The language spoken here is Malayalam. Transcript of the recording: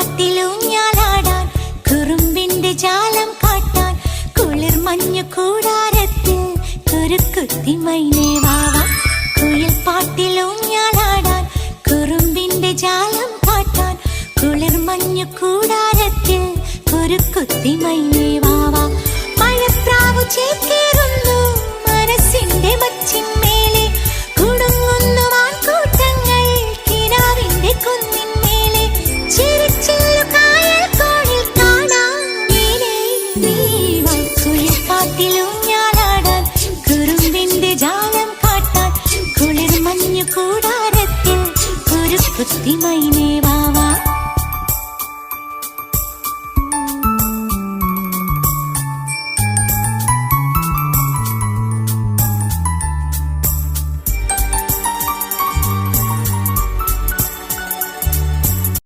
പാട്ടിലൂഞ്ഞാലാടാൻ കുറുമ്പിന്റെ ജാലം കാട്ടാൻ കുളിർ മഞ്ഞു കൂടാരത്തിൽ കുരുക്കുത്തി മൈനേ വാവാ. കുയിൽ പാട്ടിലൂഞ്ഞാലാടാൻ കുറുമ്പിന്റെ ജാലം കാട്ടാൻ കുളിർ മഞ്ഞു കൂടാരത്തിൽ കുരുക്കുത്തി മൈനേ വാവാ. മഴപ്രാവു ചേക്കേറുന്നു മനസ്സിന്റെ മച്ചിന്മേലെ കുടുങ്ങുന്നു മാൻകൂട്ടങ്ങൾ കിനാവിന്റെ കുന്നിന്മേലെ ചിരിച്ചില്ലു കായൽ കോണിൽ കാണാം നീലേ നീവാ. കുയിൽ പാട്ടിലൂഞ്ഞാലാടാൻ കുറുമ്പിന്റെ ജാലം കാട്ടാൻ കുളിർ മഞ്ഞു കൂടാരത്തിൽ കുരുക്കുത്തി മൈനേ